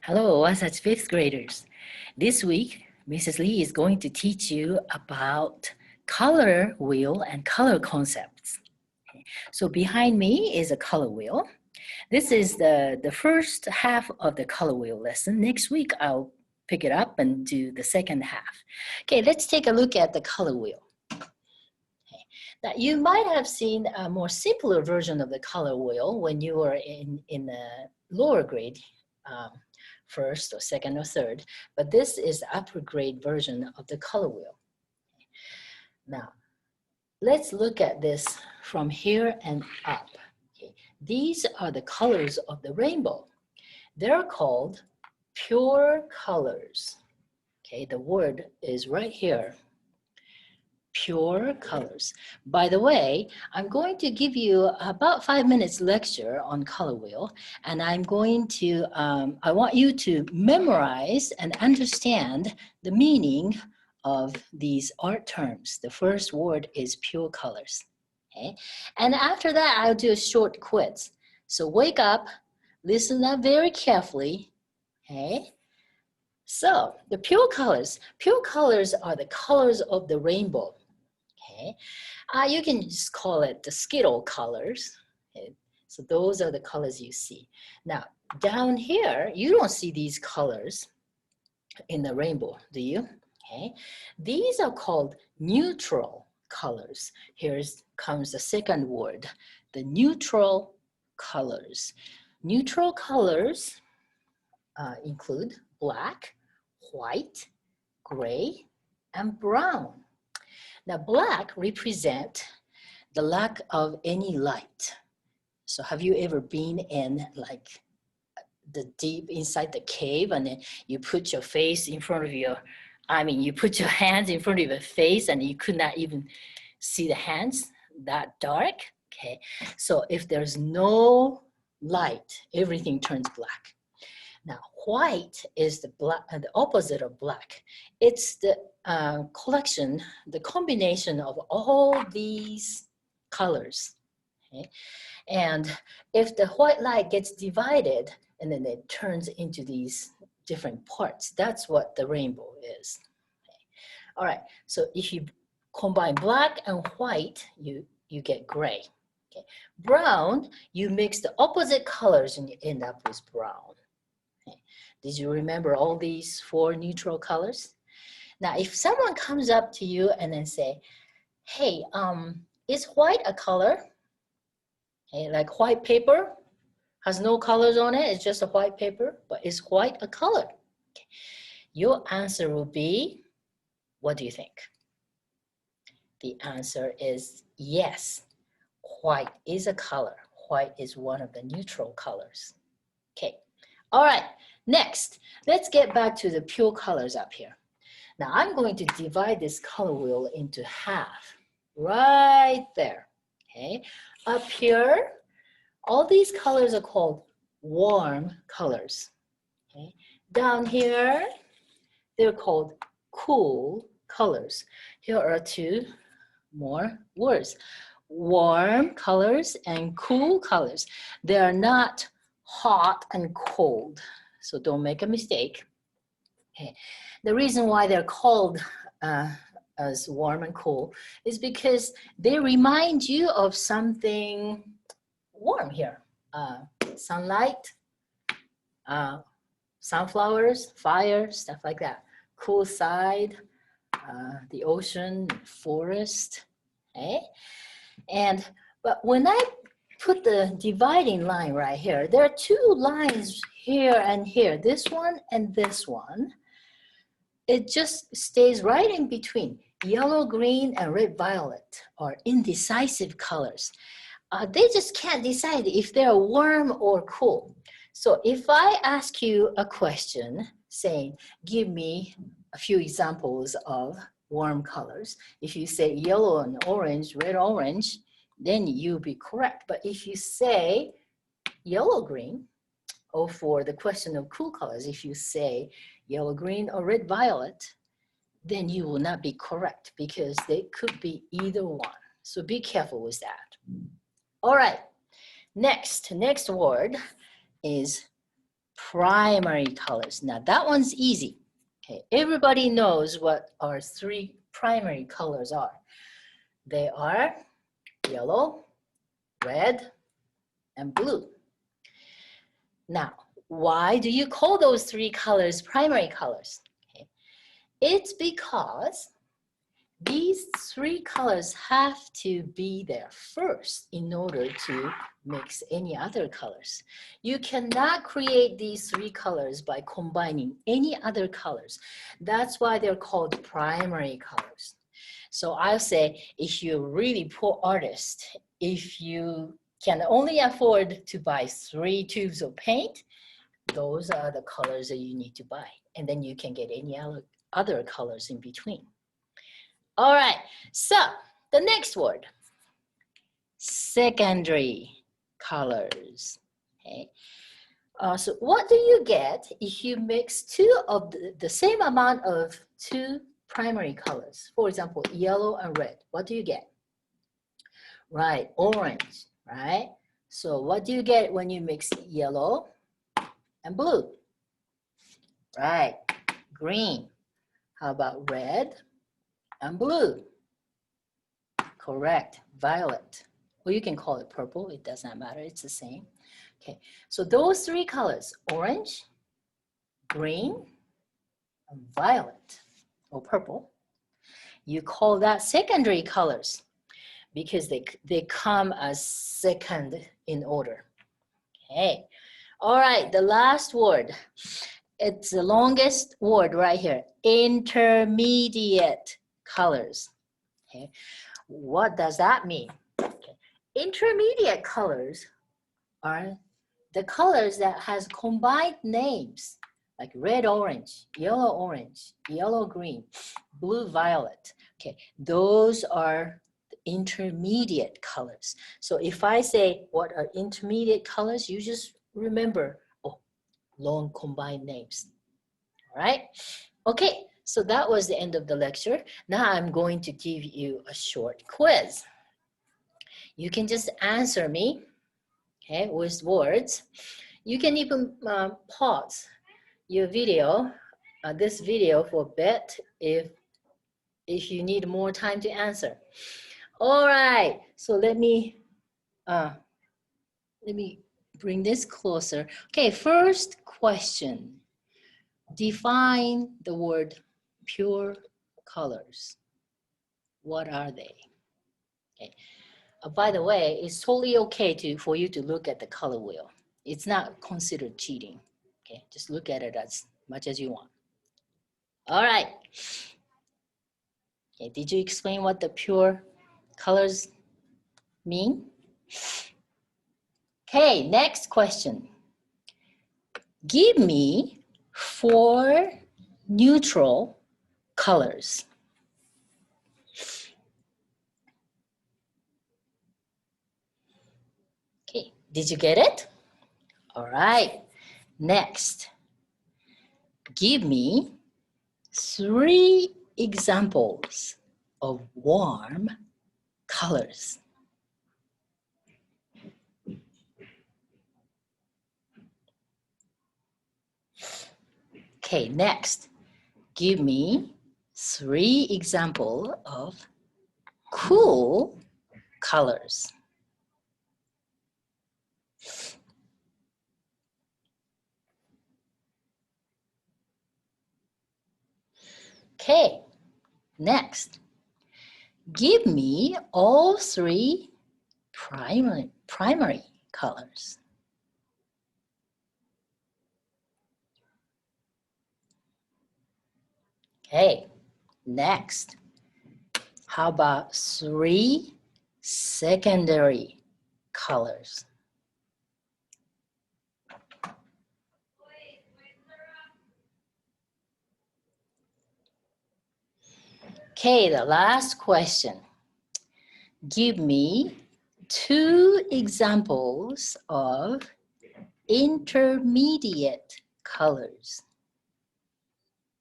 Hello, Wasatch fifth graders. This week, Mrs. Lee is going to teach you about color wheel and color concepts. So behind me is a color wheel. This is the first half of the color wheel lesson. Next week, I'll pick it up and do the second half. Okay, let's take a look at the color wheel. Now, you might have seen a more simpler version of the color wheel when you were in the lower grade, first or second or third, but this is the upper grade version of the color wheel. Now, let's look at this from here and up. Okay. These are the colors of the rainbow. They're called pure colors. Okay, the word is right here. Pure colors. By the way, I'm going to give you about 5 minutes lecture on color wheel, and I'm going to, I want you to memorize and understand the meaning of these art terms. The first word is pure colors, okay? And after that, I'll do a short quiz. So wake up, listen up very carefully, okay? So the pure colors are the colors of the rainbow. Okay, you can just call it the Skittle colors. Okay. So those are the colors you see. Now, down here, you don't see these colors in the rainbow, do you? Okay, these are called neutral colors. Here comes the second word, the neutral colors. Neutral colors include black, white, gray, and brown. Now, black represents the lack of any light. So have you ever been in like the deep inside the cave and then you put your face in front of you put your hands in front of your face and you could not even see the hands that dark? Okay, so if there's no light, everything turns black. Now, white is the opposite of black. It's the collection, the combination of all these colors. Okay? And if the white light gets divided and then it turns into these different parts, that's what the rainbow is. Okay? All right, so if you combine black and white, you get gray. Okay? Brown, you mix the opposite colors and you end up with brown. Did you remember all these four neutral colors? Now, if someone comes up to you and then say, hey, is white a color? Okay, like white paper has no colors on it, it's just a white paper, but is white a color? Okay. Your answer will be, what do you think? The answer is yes, white is a color. White is one of the neutral colors. Okay, all right. Next, let's get back to the pure colors up here. Now I'm going to divide this color wheel into half, right there, okay? Up here, all these colors are called warm colors, okay? Down here, they're called cool colors. Here are two more words, warm colors and cool colors. They are not hot and cold. So don't make a mistake. Okay. The reason why they're called as warm and cool is because they remind you of something warm here. Sunlight, sunflowers, fire, stuff like that. Cool side, the ocean, forest. Okay? But when I put the dividing line right here, there are two lines here and here, this one and this one. It just stays right in between. Yellow, green, and red, violet are indecisive colors. They just can't decide if they're warm or cool. So if I ask you a question saying, give me a few examples of warm colors. If you say yellow and orange, red, orange, then you'll be correct. But if you say yellow, green, or for the question of cool colors, if you say yellow, green, or red, violet, then you will not be correct because they could be either one. So be careful with that. All right, next word is primary colors. Now that one's easy. Okay, everybody knows what our three primary colors are. They are yellow, red, and blue. Now, why do you call those three colors primary colors? Okay. It's because these three colors have to be there first in order to mix any other colors. You cannot create these three colors by combining any other colors. That's why they're called primary colors. So I'll say, if you're really poor artist, if you can only afford to buy 3 tubes of paint, those are the colors that you need to buy. And then you can get any other colors in between. All right, so the next word, secondary colors. Okay. So what do you get if you mix two of the same amount of two primary colors? For example, yellow and red. What do you get? Right, orange, right? So what do you get when you mix yellow and blue? Right, green. How about red and blue? Correct, violet. Or you can call it purple, it does not matter, it's the same. Okay, so those three colors, orange, green, and violet, or purple, you call that secondary colors because they come as second in order. Okay, all right, the last word. It's the longest word right here, intermediate colors. Okay, what does that mean? Okay. Intermediate colors are the colors that has combined names like red orange, yellow green, blue violet. Okay, those are the intermediate colors. So if I say what are intermediate colors, you just remember, oh, long combined names. All right, okay, so that was the end of the lecture. Now I'm going to give you a short quiz. You can just answer me, okay, with words. You can even pause your video, this video for a bit if you need more time to answer. All right, so let me bring this closer. Okay, first question. Define the word pure colors. What are they? Okay. By the way, it's totally okay for you to look at the color wheel. It's not considered cheating. Okay, just look at it as much as you want. All right. Okay, did you explain what the pure colors mean? Okay, next question. Give me 4 neutral colors. Okay, did you get it? All right, next. Give me 3 examples of warm colors. Okay, next. Give me 3 examples of cool colors. Okay, next. Give me all 3 primary colors. Okay, next. How about 3 secondary colors? Okay, the last question. Give me 2 examples of intermediate colors.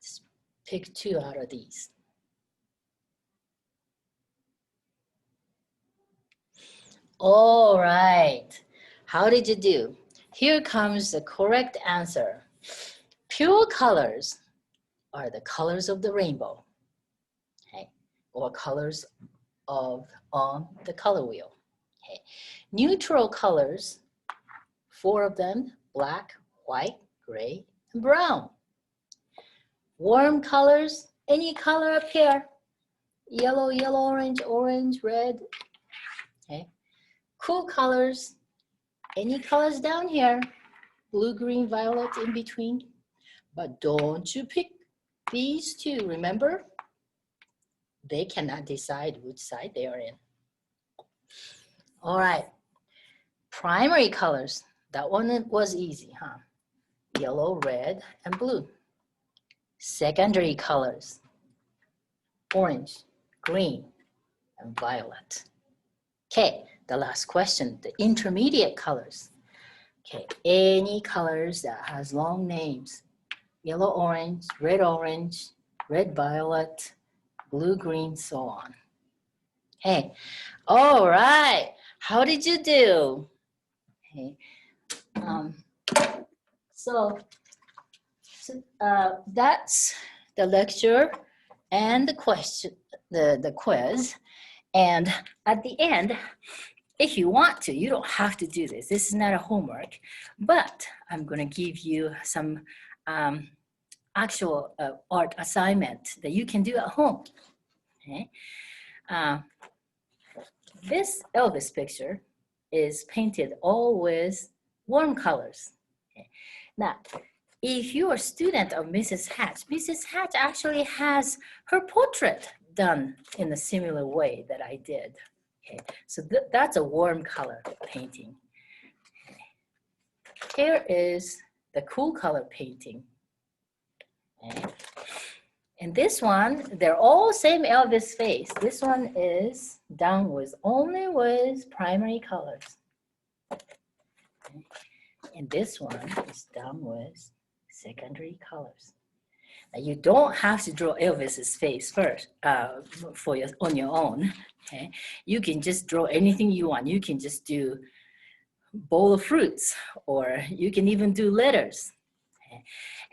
Just pick 2 out of these. All right, how did you do? here comes the correct answer. Pure colors are the colors of the rainbow, okay, or colors on the color wheel. Okay. Neutral colors, 4 of them, black, white, gray, and brown. Warm colors, any color up here, yellow, yellow, orange, orange, red. Okay. Cool colors, any colors down here, blue, green, violet in between. But don't you pick these two, remember? They cannot decide which side they are in. All right, primary colors. That one was easy, huh? Yellow, red, and blue. Secondary colors, orange, green, and violet. Okay, the last question, the intermediate colors. Okay, any colors that has long names. Yellow, orange, red, violet, blue, green, so on. Hey, all right, how did you do? Okay, so that's the lecture and the question, the quiz. And at the end, if you want to, you don't have to do this. This is not a homework, but I'm going to give you some actual art assignment that you can do at home. Okay? This Elvis picture is painted all with warm colors. Okay? Now, if you're a student of Mrs. Hatch actually has her portrait done in a similar way that I did. Okay, so that's a warm color painting. Here is the cool color painting. Okay. And this one, they're all same Elvis face. This one is done with only with primary colors. Okay. And this one is done with secondary colors. Now you don't have to draw Elvis's face first on your own. Okay, you can just draw anything you want. You can just do bowl of fruits, or you can even do letters. Okay?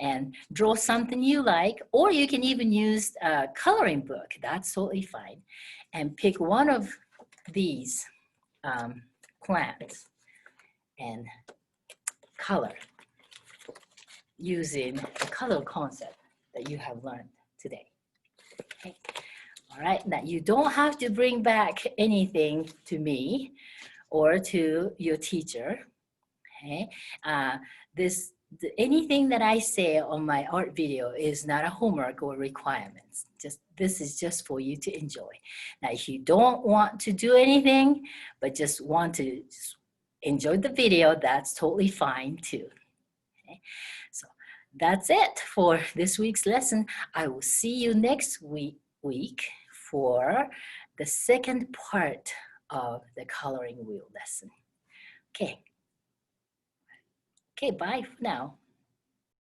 And draw something you like, or you can even use a coloring book. That's totally fine. And pick one of these plants and color using the color concept that you have learned today. Okay. All right, now you don't have to bring back anything to me or to your teacher. Okay, anything that I say on my art video is not a homework or requirements. This is just for you to enjoy. Now, if you don't want to do anything, but just want to enjoy the video, that's totally fine too. Okay, so that's it for this week's lesson. I will see you next week for the second part of the coloring wheel lesson. Okay. Okay, bye for now.